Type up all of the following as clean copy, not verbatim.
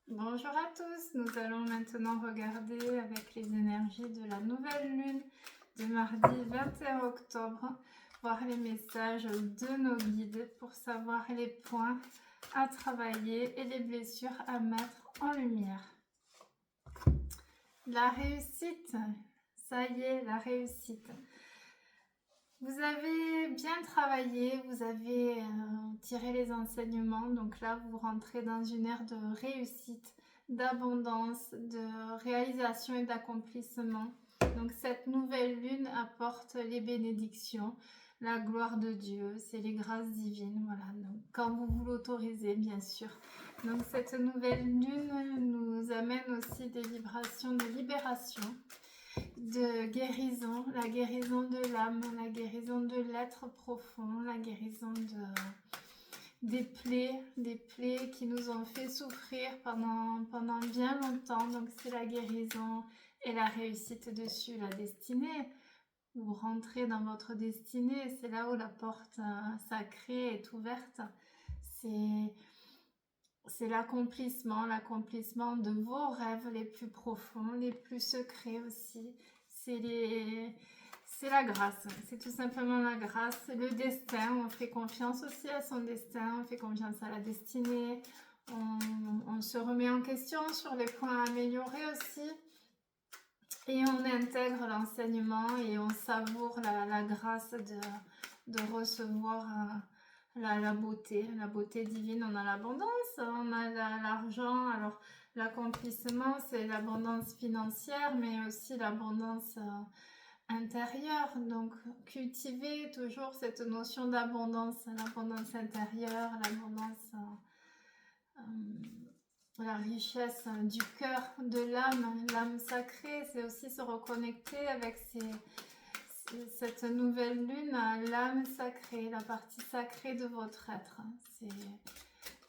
Bonjour à tous, nous allons maintenant regarder avec les énergies de la nouvelle lune de mardi 21 octobre, voir les messages de nos guides pour savoir les points à travailler et les blessures à mettre en lumière. La réussite, ça y est, la réussite. Vous avez bien travaillé, vous avez tiré les enseignements, donc là vous rentrez dans une ère de réussite, d'abondance, de réalisation et d'accomplissement. Donc cette nouvelle lune apporte les bénédictions, la gloire de Dieu, c'est les grâces divines, voilà, donc quand vous l'autorisez bien sûr. Donc cette nouvelle lune nous amène aussi des vibrations de libération, de guérison, la guérison de l'âme, la guérison de l'être profond, la guérison des plaies qui nous ont fait souffrir pendant bien longtemps. Donc c'est la guérison et la réussite dessus, la destinée. Vous rentrez dans votre destinée, c'est là où la porte sacrée est ouverte. C'est l'accomplissement de vos rêves les plus profonds, les plus secrets aussi. C'est la grâce, c'est tout simplement la grâce, le destin. On fait confiance aussi à son destin, on fait confiance à la destinée. On se remet en question sur les points à améliorer aussi. Et on intègre l'enseignement et on savoure la grâce de recevoir la beauté divine. On a l'abondance, on a l'argent. Alors l'accomplissement, c'est l'abondance financière, mais aussi l'abondance intérieure. Donc cultiver toujours cette notion d'abondance, l'abondance intérieure, l'abondance, la richesse du cœur, de l'âme sacrée. C'est aussi se reconnecter avec cette nouvelle lune à l'âme sacrée, la partie sacrée de votre être.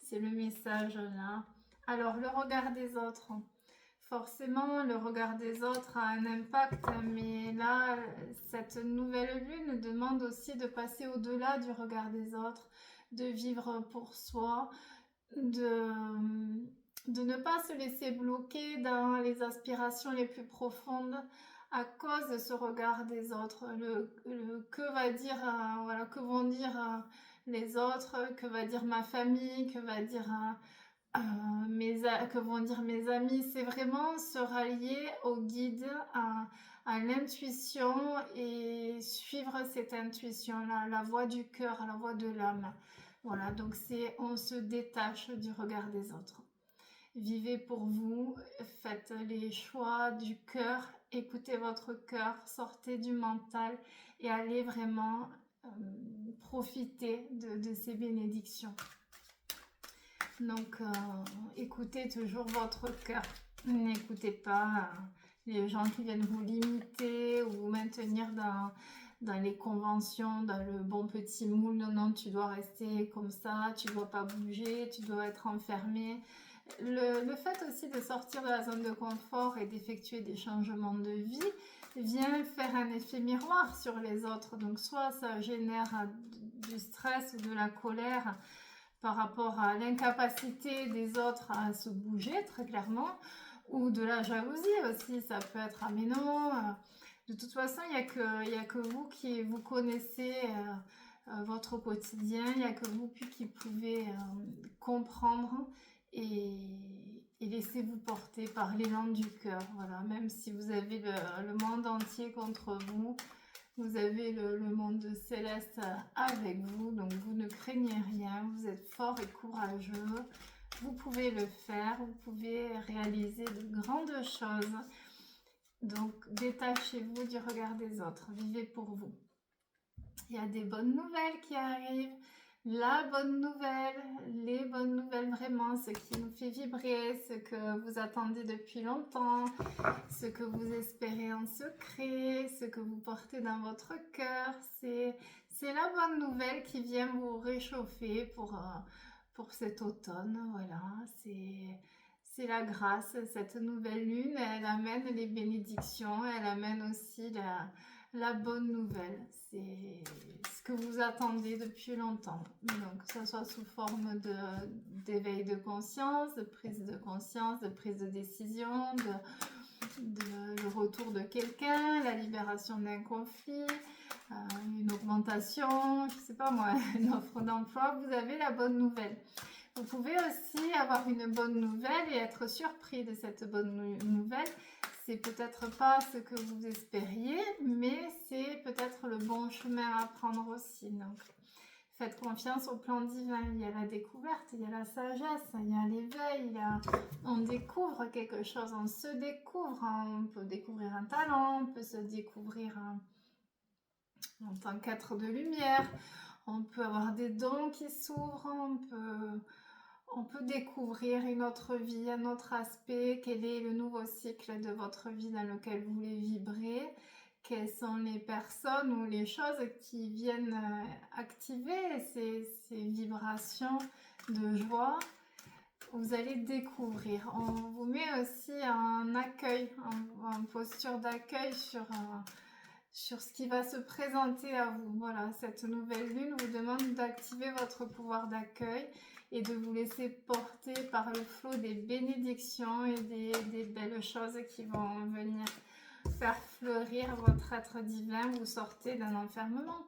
C'est le message là. Alors le regard des autres, forcément le regard des autres a un impact, mais là cette nouvelle lune demande aussi de passer au-delà du regard des autres, de vivre pour soi, de ne pas se laisser bloquer dans les aspirations les plus profondes à cause de ce regard des autres. Que va dire, voilà, que vont dire les autres, que va dire ma famille, que va dire que vont dire mes amis. C'est vraiment se rallier au guide, à l'intuition et suivre cette intuition-là, la voix du cœur, la voix de l'âme. Voilà, donc on se détache du regard des autres. Vivez pour vous, faites les choix du cœur, écoutez votre cœur, sortez du mental et allez vraiment profiter de ces bénédictions. Donc, écoutez toujours votre cœur. N'écoutez pas les gens qui viennent vous limiter ou vous maintenir dans les conventions, dans le bon petit moule. Non, non, tu dois rester comme ça, tu ne dois pas bouger, tu dois être enfermé. Le fait aussi de sortir de la zone de confort et d'effectuer des changements de vie vient faire un effet miroir sur les autres. Donc, soit ça génère du stress ou de la colère par rapport à l'incapacité des autres à se bouger, très clairement, ou de la jalousie aussi. Ça peut être ah mais non, de toute façon il n'y a que vous qui vous connaissez votre quotidien, il n'y a que vous qui pouvez comprendre et laissez-vous porter par l'élan du cœur. Voilà, même si vous avez le monde entier contre vous, vous avez le monde céleste avec vous, donc vous ne craignez rien, vous êtes fort et courageux, vous pouvez le faire, vous pouvez réaliser de grandes choses. Donc détachez-vous du regard des autres, vivez pour vous. Il y a des bonnes nouvelles qui arrivent. La bonne nouvelle, les bonnes nouvelles vraiment, ce qui nous fait vibrer, ce que vous attendez depuis longtemps, ce que vous espérez en secret, ce que vous portez dans votre cœur, c'est la bonne nouvelle qui vient vous réchauffer pour cet automne. Voilà, c'est la grâce, cette nouvelle lune, elle amène les bénédictions, elle amène aussi la bonne nouvelle. C'est ce que vous attendez depuis longtemps. Donc, que ce soit sous forme d'éveil de conscience, de prise de conscience, de prise de décision, le retour de quelqu'un, la libération d'un conflit, une augmentation, je sais pas moi, une offre d'emploi, vous avez la bonne nouvelle. Vous pouvez aussi avoir une bonne nouvelle et être surpris de cette bonne nouvelle. C'est peut-être pas ce que vous espériez, mais c'est peut-être le bon chemin à prendre aussi. Donc, faites confiance au plan divin. Il y a la découverte, il y a la sagesse, il y a l'éveil, on découvre quelque chose, on se découvre. On peut découvrir un talent, on peut se découvrir en tant qu'être de lumière. On peut avoir des dons qui s'ouvrent, on peut découvrir une autre vie, un autre aspect, quel est le nouveau cycle de votre vie dans lequel vous voulez vibrer, quelles sont les personnes ou les choses qui viennent activer ces vibrations de joie. Vous allez découvrir. On vous met aussi en accueil, en posture d'accueil sur ce qui va se présenter à vous. Voilà, cette nouvelle lune vous demande d'activer votre pouvoir d'accueil et de vous laisser porter par le flot des bénédictions et des belles choses qui vont venir faire fleurir votre être divin. Vous sortez d'un enfermement.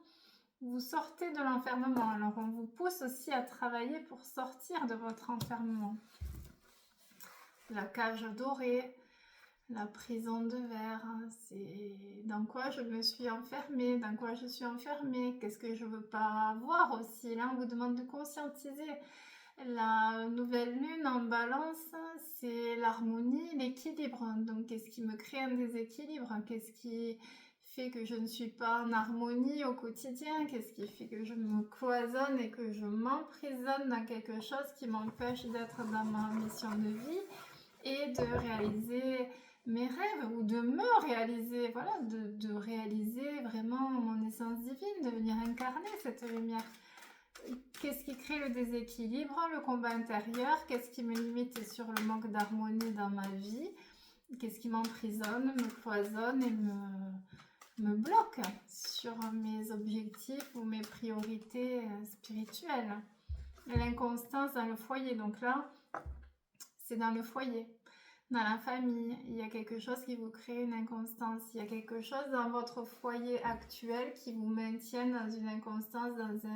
Vous sortez de l'enfermement. Alors, on vous pousse aussi à travailler pour sortir de votre enfermement. La cage dorée, la prison de verre, c'est dans quoi je me suis enfermée, dans quoi je suis enfermée, qu'est-ce que je veux pas voir aussi. Là, on vous demande de conscientiser. La nouvelle lune en balance, c'est l'harmonie, l'équilibre. Donc, qu'est-ce qui me crée un déséquilibre? Qu'est-ce qui fait que je ne suis pas en harmonie au quotidien? Qu'est-ce qui fait que je me cloisonne et que je m'emprisonne dans quelque chose qui m'empêche d'être dans ma mission de vie et de réaliser mes rêves ou de me réaliser, voilà, de réaliser vraiment mon essence divine, de venir incarner cette lumière. Qu'est-ce qui crée le déséquilibre, le combat intérieur? Qu'est-ce qui me limite sur le manque d'harmonie dans ma vie? Qu'est-ce qui m'emprisonne, me cloisonne et me bloque sur mes objectifs ou mes priorités spirituelles? L'inconstance dans le foyer, donc là, c'est dans le foyer. Dans la famille, il y a quelque chose qui vous crée une inconstance. Il y a quelque chose dans votre foyer actuel qui vous maintient dans une inconstance, dans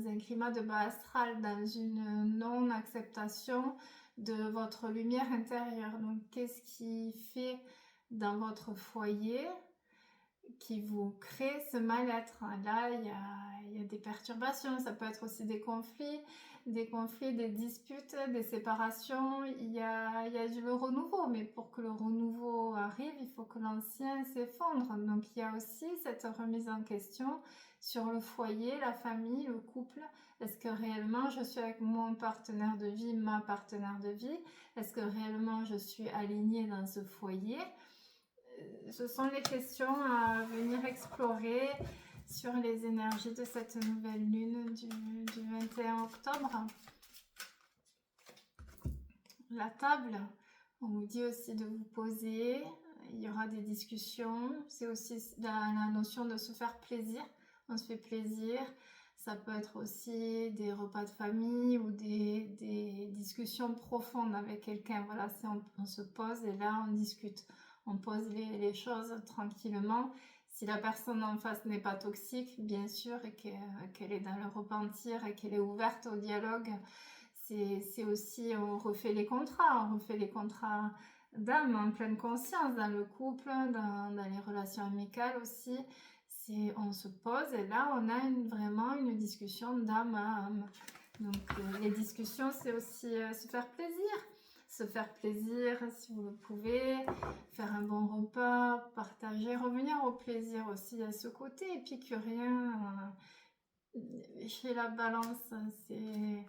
un climat de bas astral, dans une non-acceptation de votre lumière intérieure. Donc, qu'est-ce qui fait dans votre foyer qui vous crée ce mal-être? Là, il y a des perturbations, ça peut être aussi des conflits, des disputes, des séparations. Il y a le renouveau, mais pour que le renouveau arrive, il faut que l'ancien s'effondre. Donc, il y a aussi cette remise en question sur le foyer, la famille, le couple. Est-ce que réellement je suis avec mon partenaire de vie, ma partenaire de vie? Est-ce que réellement je suis alignée dans ce foyer? Ce sont les questions à venir explorer sur les énergies de cette nouvelle lune du 21 octobre. La table, on vous dit aussi de vous poser, il y aura des discussions, c'est aussi la notion de se faire plaisir, on se fait plaisir, ça peut être aussi des repas de famille ou des discussions profondes avec quelqu'un, voilà, on se pose et là on discute, on pose les choses tranquillement. Si la personne en face n'est pas toxique, bien sûr, et qu'elle est dans le repentir et qu'elle est ouverte au dialogue, c'est aussi, on refait les contrats d'âme en pleine conscience, dans le couple, dans les relations amicales aussi. On se pose et là, on a vraiment une discussion d'âme à âme. Donc, les discussions, c'est aussi se faire plaisir. Se faire plaisir si vous le pouvez, faire un bon repas, partager, revenir au plaisir aussi à ce côté épicurien. Chez la balance, c'est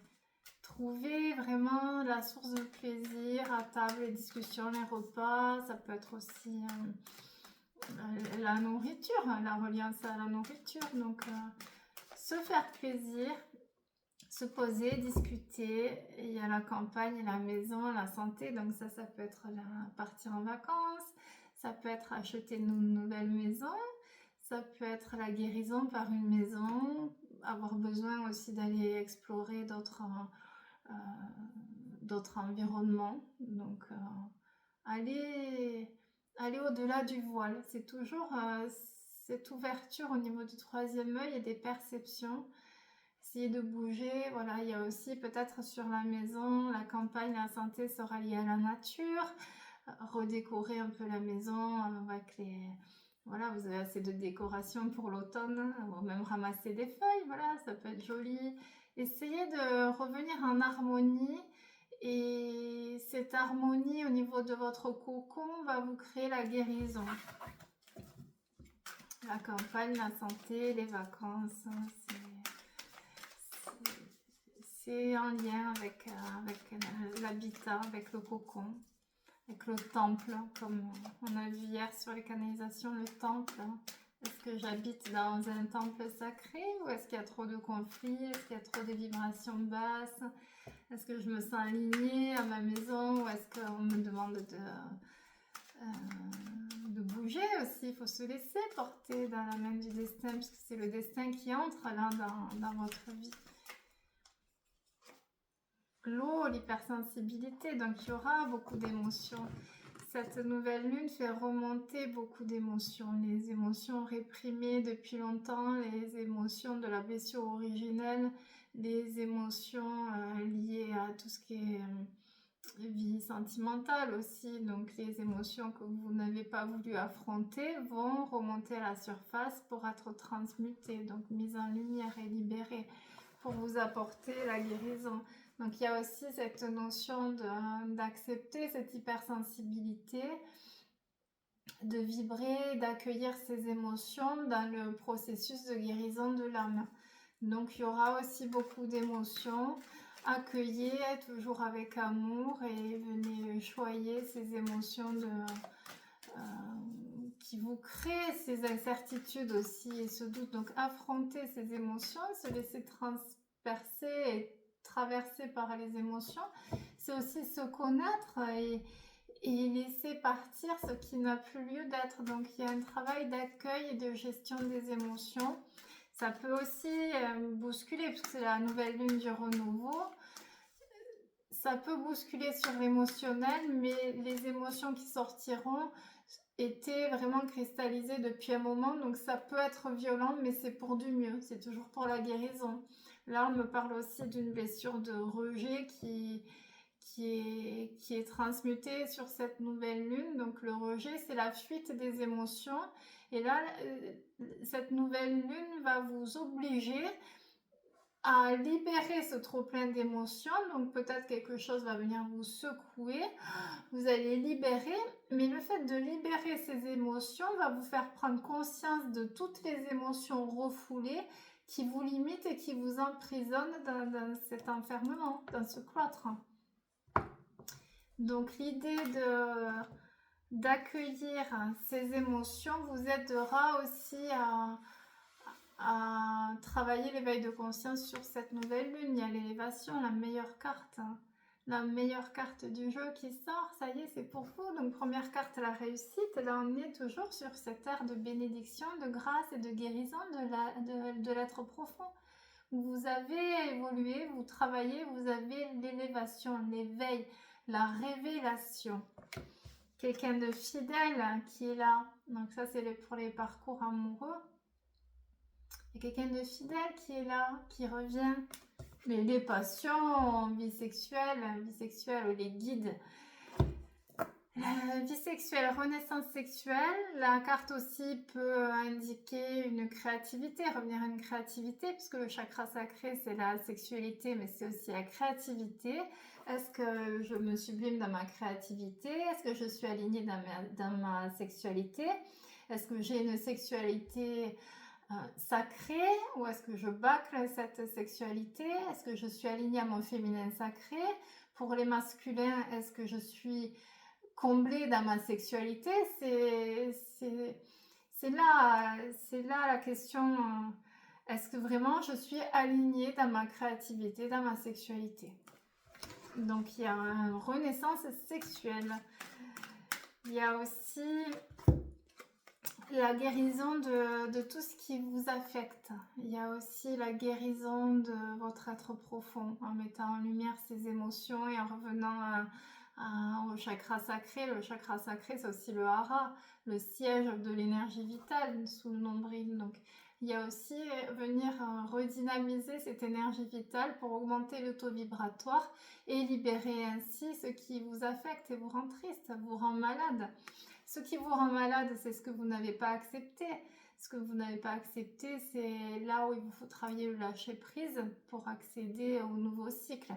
trouver vraiment la source de plaisir à table, les discussions, les repas. Ça peut être aussi la nourriture, la reliance à la nourriture. Donc, se faire plaisir, se poser, discuter. Il y a la campagne, la maison, la santé. Donc ça peut être partir en vacances. Ça peut être acheter une nouvelle maison. Ça peut être la guérison par une maison. Avoir besoin aussi d'aller explorer d'autres environnements. Donc, aller au-delà du voile. C'est toujours cette ouverture au niveau du troisième œil et des perceptions. Essayer de bouger. Voilà, il y a aussi peut-être sur la maison, la campagne, la santé sera liée à la nature. Redécorer un peu la maison avec les... Voilà, vous avez assez de décoration pour l'automne, ou même ramasser des feuilles, voilà, ça peut être joli. Essayez de revenir en harmonie et cette harmonie au niveau de votre cocon va vous créer la guérison. La campagne, la santé, les vacances, c'est en lien avec l'habitat, avec le cocon. Avec le temple, comme on a vu hier sur les canalisations, le temple. Est-ce que j'habite dans un temple sacré ou est-ce qu'il y a trop de conflits? Est-ce qu'il y a trop de vibrations basses? Est-ce que je me sens alignée à ma maison ou est-ce qu'on me demande de bouger aussi? Il faut se laisser porter dans la main du destin puisque c'est le destin qui entre là dans votre vie. L'eau, l'hypersensibilité, donc il y aura beaucoup d'émotions. Cette nouvelle lune fait remonter beaucoup d'émotions, les émotions réprimées depuis longtemps, les émotions de la blessure originelle, les émotions liées à tout ce qui est vie sentimentale aussi, donc les émotions que vous n'avez pas voulu affronter vont remonter à la surface pour être transmutées, donc mises en lumière et libérées pour vous apporter la guérison. Donc il y a aussi cette notion d'accepter cette hypersensibilité, de vibrer, d'accueillir ces émotions dans le processus de guérison de l'âme. Donc il y aura aussi beaucoup d'émotions. Accueillez toujours avec amour et venez choyer ces émotions qui vous créent ces incertitudes aussi et ce doute. Donc affronter ces émotions, se laisser transpercer et traversé par les émotions, c'est aussi se connaître et laisser partir ce qui n'a plus lieu d'être. Donc il y a un travail d'accueil et de gestion des émotions. Ça peut aussi bousculer, puisque c'est la nouvelle lune du renouveau. Ça peut bousculer sur l'émotionnel, mais les émotions qui sortiront étaient vraiment cristallisées depuis un moment. Donc ça peut être violent, mais c'est pour du mieux. C'est toujours pour la guérison. Là, on me parle aussi d'une blessure de rejet qui est transmutée sur cette nouvelle lune. Donc le rejet, c'est la fuite des émotions. Et là, cette nouvelle lune va vous obliger à libérer ce trop-plein d'émotions. Donc peut-être quelque chose va venir vous secouer. Vous allez libérer. Mais le fait de libérer ces émotions va vous faire prendre conscience de toutes les émotions refoulées qui vous limitent et qui vous emprisonnent dans cet enfermement, dans ce cloître. Donc l'idée d'accueillir ces émotions vous aidera aussi à travailler l'éveil de conscience sur cette nouvelle lune. Il y a l'élévation, la meilleure carte. La meilleure carte du jeu qui sort, ça y est, c'est pour vous. Donc première carte, la réussite. Là, on est toujours sur cette ère de bénédiction, de grâce et de guérison de l'être profond. Vous avez évolué, vous travaillez, vous avez l'élévation, l'éveil, la révélation. Quelqu'un de fidèle qui est là. Donc ça, c'est pour les parcours amoureux. Il y a quelqu'un de fidèle qui est là, qui revient. Les passions, bisexuelles ou les guides. Vie sexuelle, renaissance sexuelle. La carte aussi peut indiquer une créativité, revenir à une créativité, puisque le chakra sacré, c'est la sexualité, mais c'est aussi la créativité. Est-ce que je me sublime dans ma créativité? Est-ce que je suis alignée dans ma sexualité? Est-ce que j'ai une sexualité sacrée ou est-ce que je bâcle cette sexualité? Est-ce que je suis alignée à mon féminin sacré? Pour les masculins, est-ce que je suis comblée dans ma sexualité? C'est là la question. Est-ce que vraiment je suis alignée dans ma créativité, dans ma sexualité? Donc il y a une renaissance sexuelle. Il y a aussi la guérison de tout ce qui vous affecte. Il y a aussi la guérison de votre être profond en mettant en lumière ses émotions et en revenant au chakra sacré. Le chakra sacré, c'est aussi le hara, le siège de l'énergie vitale sous le nombril. Donc, il y a aussi venir redynamiser cette énergie vitale pour augmenter le taux vibratoire et libérer ainsi ce qui vous affecte et vous rend triste, vous rend malade. Ce qui vous rend malade, c'est ce que vous n'avez pas accepté. Ce que vous n'avez pas accepté, c'est là où il vous faut travailler le lâcher prise pour accéder au nouveau cycle.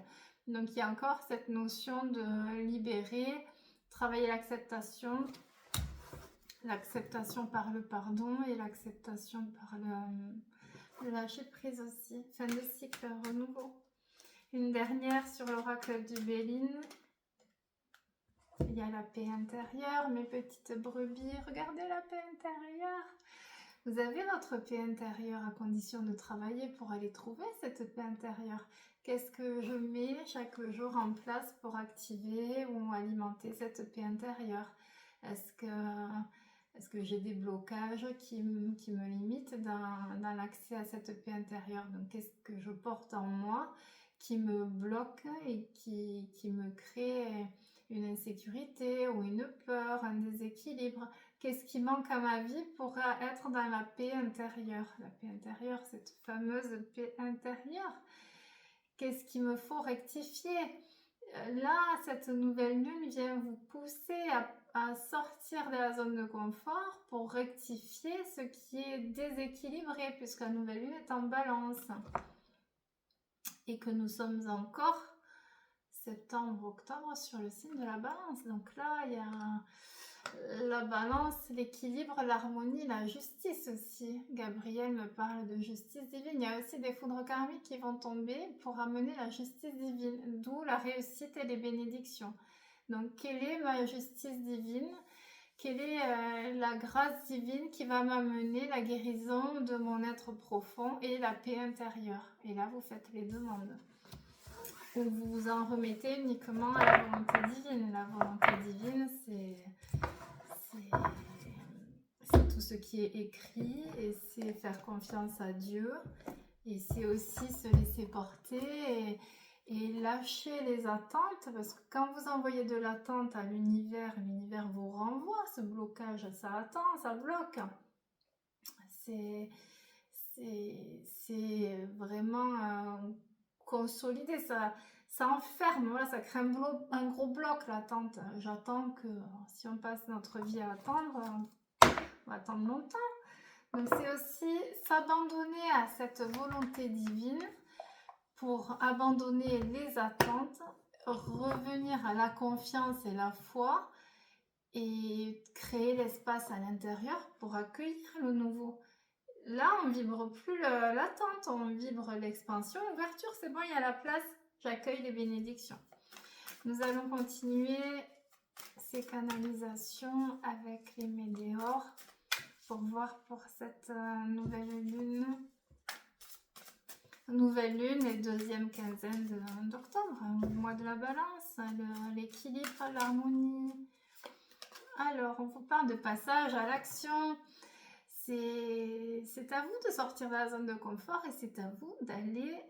Donc il y a encore cette notion de libérer, travailler l'acceptation par le pardon et l'acceptation par le lâcher prise aussi. Fin de cycle, renouveau. Une dernière sur l'oracle du Béline. Il y a la paix intérieure, mes petites brebis, regardez la paix intérieure. Vous avez votre paix intérieure à condition de travailler pour aller trouver cette paix intérieure. Qu'est-ce que je mets chaque jour en place pour activer ou alimenter cette paix intérieure? Est-ce que j'ai des blocages qui me limitent dans l'accès à cette paix intérieure? Donc qu'est-ce que je porte en moi qui me bloque et qui me crée une insécurité ou une peur, un déséquilibre? Qu'est-ce qui manque à ma vie pour être dans la paix intérieure? La paix intérieure, cette fameuse paix intérieure. Qu'est-ce qu'il me faut rectifier? Là, cette nouvelle lune vient vous pousser à sortir de la zone de confort pour rectifier ce qui est déséquilibré, puisque la nouvelle lune est en balance. Et que nous sommes encore septembre-octobre sur le signe de la balance. Donc là, il y a la balance, l'équilibre, l'harmonie, la justice aussi. Gabriel me parle de justice divine. Il y a aussi des foudres karmiques qui vont tomber pour amener la justice divine, d'où la réussite et les bénédictions. Donc, quelle est ma justice divine? Quelle est la grâce divine qui va m'amener la guérison de mon être profond et la paix intérieure? Et là, vous faites les demandes. Ou vous vous en remettez uniquement à la volonté divine. La volonté divine, c'est tout ce qui est écrit et c'est faire confiance à Dieu. Et c'est aussi se laisser porter et lâcher les attentes, parce que quand vous envoyez de l'attente à l'univers, l'univers vous renvoie ce blocage, ça attend, ça bloque. C'est vraiment consolider, ça enferme, voilà, ça crée un gros bloc, l'attente. J'attends que, si on passe notre vie à attendre, on va attendre longtemps. Donc c'est aussi s'abandonner à cette volonté divine pour abandonner les attentes, revenir à la confiance et la foi et créer l'espace à l'intérieur pour accueillir le nouveau. Là, on vibre plus l'attente, on vibre l'expansion, l'ouverture, c'est bon, il y a la place, j'accueille les bénédictions. Nous allons continuer ces canalisations avec les météores pour voir pour cette nouvelle lune. Nouvelle lune et deuxième quinzaine d'octobre, mois de la balance, l'équilibre, l'harmonie. Alors, on vous parle de passage à l'action. C'est à vous de sortir de la zone de confort et c'est à vous d'aller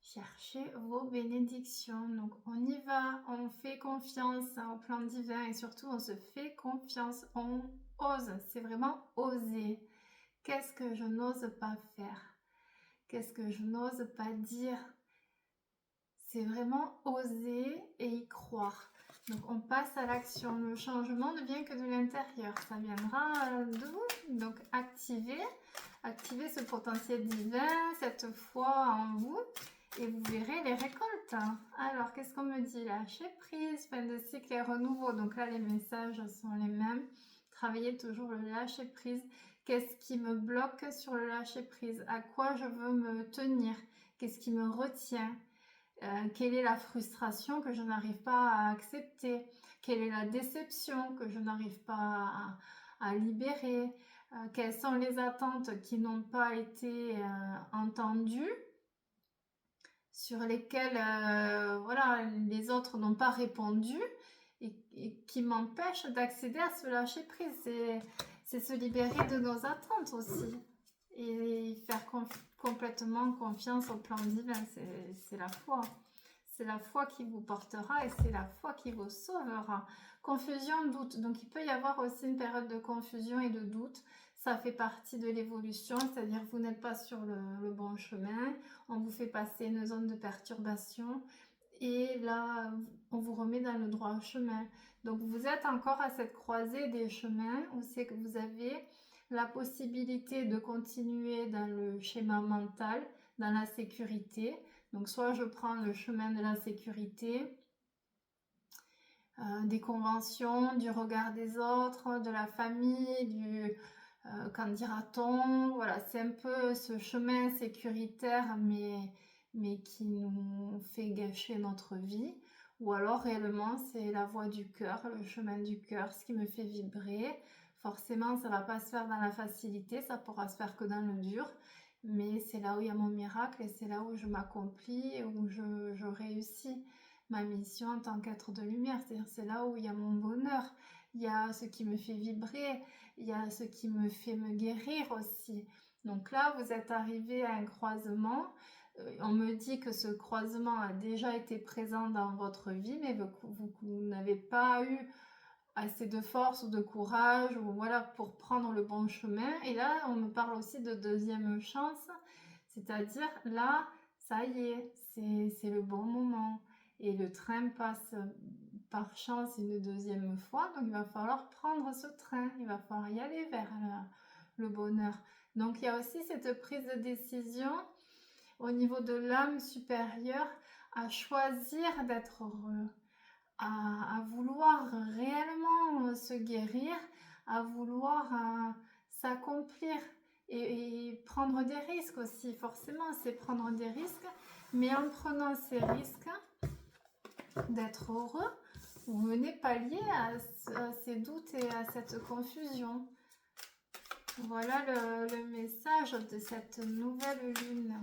chercher vos bénédictions. Donc, on y va, on fait confiance au plan divin et surtout, on se fait confiance, on ose. C'est vraiment oser. Qu'est-ce que je n'ose pas faire? Qu'est-ce que je n'ose pas dire? C'est vraiment oser et y croire. Donc on passe à l'action. Le changement ne vient que de l'intérieur. Ça viendra de vous. Donc activez ce potentiel divin, cette foi en vous. Et vous verrez les récoltes. Alors, qu'est-ce qu'on me dit? Lâcher prise, fin de cycle et renouveau. Donc là, les messages sont les mêmes. Travaillez toujours le lâcher prise. Qu'est-ce qui me bloque sur le lâcher prise? À quoi je veux me tenir? Qu'est-ce qui me retient? Quelle est la frustration que je n'arrive pas à accepter? Quelle est la déception que je n'arrive pas à libérer? Quelles sont les attentes qui n'ont pas été entendues, sur lesquelles voilà, les autres n'ont pas répondu? et qui m'empêche d'accéder à ce lâcher prise. C'est se libérer de nos attentes aussi et faire complètement confiance au plan divin. C'est la foi. C'est la foi qui vous portera et c'est la foi qui vous sauvera. Confusion, doute. Donc il peut y avoir aussi une période de confusion et de doute. Ça fait partie de l'évolution, c'est-à-dire que vous n'êtes pas sur le bon chemin. On vous fait passer une zone de perturbation et là, on vous remet dans le droit chemin. Donc vous êtes encore à cette croisée des chemins où c'est que vous avez la possibilité de continuer dans le schéma mental, dans la sécurité. Donc soit je prends le chemin de la sécurité, des conventions, du regard des autres, de la famille, du qu'en dira-t-on. Voilà, c'est un peu ce chemin sécuritaire mais qui nous fait gâcher notre vie. Ou alors réellement c'est la voie du cœur, le chemin du cœur, ce qui me fait vibrer. Forcément ça ne va pas se faire dans la facilité, ça pourra se faire que dans le dur. Mais c'est là où il y a mon miracle et c'est là où je m'accomplis, où je réussis ma mission en tant qu'être de lumière. C'est-à-dire c'est là où il y a mon bonheur, il y a ce qui me fait vibrer, il y a ce qui me fait me guérir aussi. Donc là, vous êtes arrivé à un croisement. On me dit que ce croisement a déjà été présent dans votre vie, mais vous n'avez pas eu assez de force ou de courage ou voilà pour prendre le bon chemin. Et là on me parle aussi de deuxième chance, c'est-à-dire là ça y est, c'est le bon moment et le train passe par chance une deuxième fois, donc il va falloir prendre ce train, il va falloir y aller vers le bonheur. Donc il y a aussi cette prise de décision au niveau de l'âme supérieure à choisir d'être heureux, à vouloir réellement se guérir, à vouloir s'accomplir et prendre des risques aussi. Forcément, c'est prendre des risques, mais en prenant ces risques d'être heureux, vous venez pallier à ces doutes et à cette confusion. Voilà le message de cette nouvelle lune.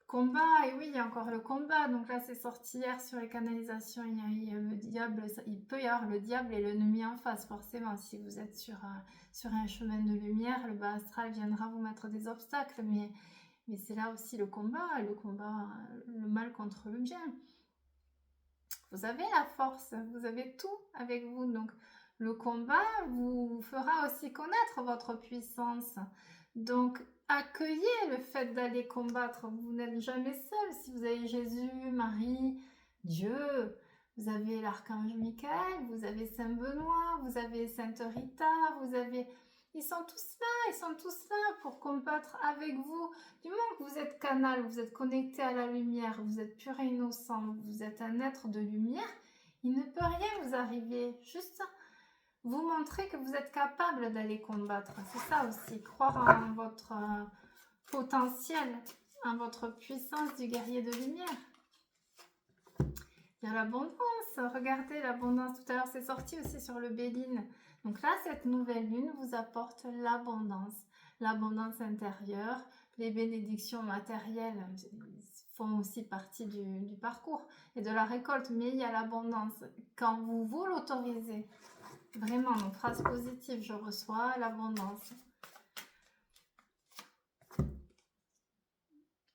Combat, et oui, il y a encore le combat. Donc là, c'est sorti hier sur les canalisations. Il y a le diable, il peut y avoir le diable et l'ennemi en face, forcément. Si vous êtes sur un chemin de lumière, le bas astral viendra vous mettre des obstacles. Mais c'est là aussi le combat, le mal contre le bien. Vous avez la force, vous avez tout avec vous. Donc le combat vous fera aussi connaître votre puissance. Donc accueillez le fait d'aller combattre. Vous n'êtes jamais seul. Si vous avez Jésus, Marie, Dieu, vous avez l'archange Michael, vous avez Saint Benoît, vous avez Sainte Rita, ils sont tous là pour combattre avec vous. Du moment que vous êtes canal, vous êtes connecté à la lumière, vous êtes pur et innocent, vous êtes un être de lumière, il ne peut rien vous arriver. Juste vous montrer que vous êtes capable d'aller combattre. C'est ça aussi, croire en votre potentiel, en votre puissance du guerrier de lumière. Il y a l'abondance, regardez l'abondance, tout à l'heure c'est sorti aussi sur le Béline. Donc là, cette nouvelle lune vous apporte l'abondance intérieure, les bénédictions matérielles font aussi partie du parcours et de la récolte, mais il y a l'abondance quand vous l'autorisez. Vraiment, donc phrase positive, je reçois l'abondance.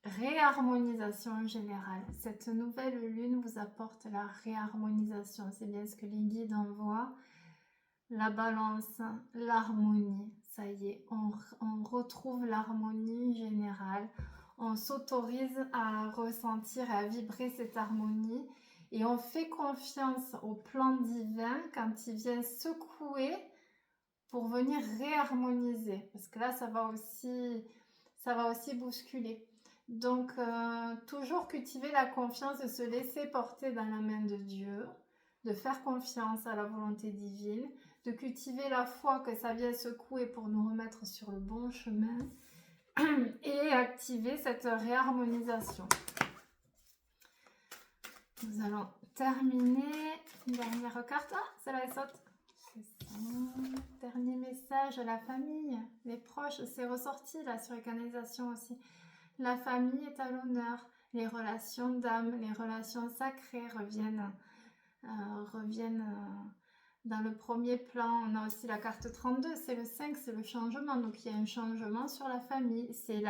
Réharmonisation générale. Cette nouvelle lune vous apporte la réharmonisation. C'est bien ce que les guides envoient. La balance, l'harmonie. Ça y est, on retrouve l'harmonie générale. On s'autorise à ressentir et à vibrer cette harmonie. Et on fait confiance au plan divin quand il vient secouer pour venir réharmoniser. Parce que là, ça va aussi bousculer. Donc, toujours cultiver la confiance, de se laisser porter dans la main de Dieu, de faire confiance à la volonté divine, de cultiver la foi que ça vient secouer pour nous remettre sur le bon chemin et activer cette réharmonisation. Nous allons terminer une dernière carte. Ah, celle-là elle saute. C'est ça. Dernier message à la famille, les proches, c'est ressorti là sur les canalisations aussi. La famille est à l'honneur, les relations d'âme, les relations sacrées reviennent reviennent dans le premier plan. On a aussi la carte 32, c'est le 5, c'est le changement. Donc il y a un changement sur la famille. C'est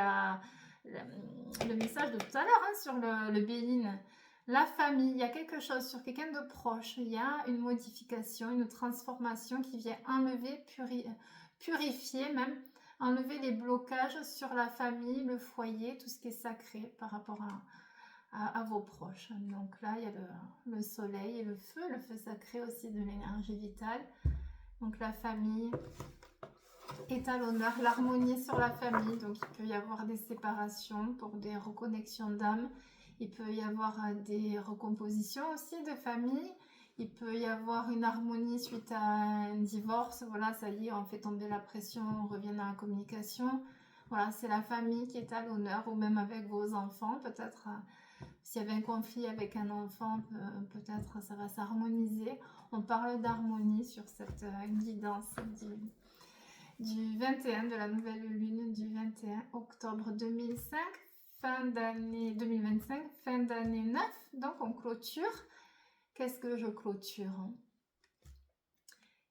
le message de tout à l'heure sur le Béline. La famille, il y a quelque chose sur quelqu'un de proche. Il y a une modification, une transformation qui vient enlever, purifier même, enlever les blocages sur la famille, le foyer, tout ce qui est sacré par rapport à vos proches. Donc là, il y a le soleil et le feu sacré aussi de l'énergie vitale. Donc la famille est à l'honneur, l'harmonie sur la famille. Donc il peut y avoir des séparations pour des reconnexions d'âme. Il peut y avoir des recompositions aussi de famille. Il peut y avoir une harmonie suite à un divorce. Voilà, ça y est, on fait tomber la pression, on revient dans la communication. Voilà, c'est la famille qui est à l'honneur, ou même avec vos enfants, peut-être. S'il y avait un conflit avec un enfant, peut-être ça va s'harmoniser. On parle d'harmonie sur cette guidance du 21, de la nouvelle lune du 21 octobre 2005, fin d'année 2025, fin d'année 9. Donc on clôture. Qu'est-ce que je clôture?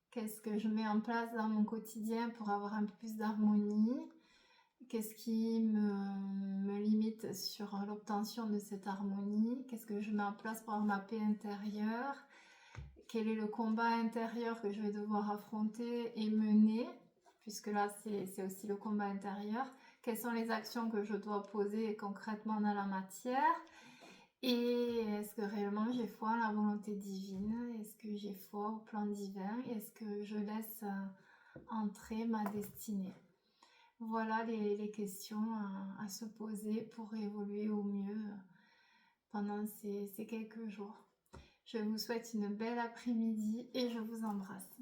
Qu'est-ce que je mets en place dans mon quotidien pour avoir un peu plus d'harmonie? Qu'est-ce qui me limite sur l'obtention de cette harmonie? Qu'est-ce que je mets en place pour avoir ma paix intérieure? Quel est le combat intérieur que je vais devoir affronter et mener? Puisque là, c'est aussi le combat intérieur. Quelles sont les actions que je dois poser concrètement dans la matière? Et est-ce que réellement j'ai foi en la volonté divine? Est-ce que j'ai foi au plan divin? Est-ce que je laisse entrer ma destinée? Voilà les questions à se poser pour évoluer au mieux pendant ces quelques jours. Je vous souhaite une belle après-midi et je vous embrasse.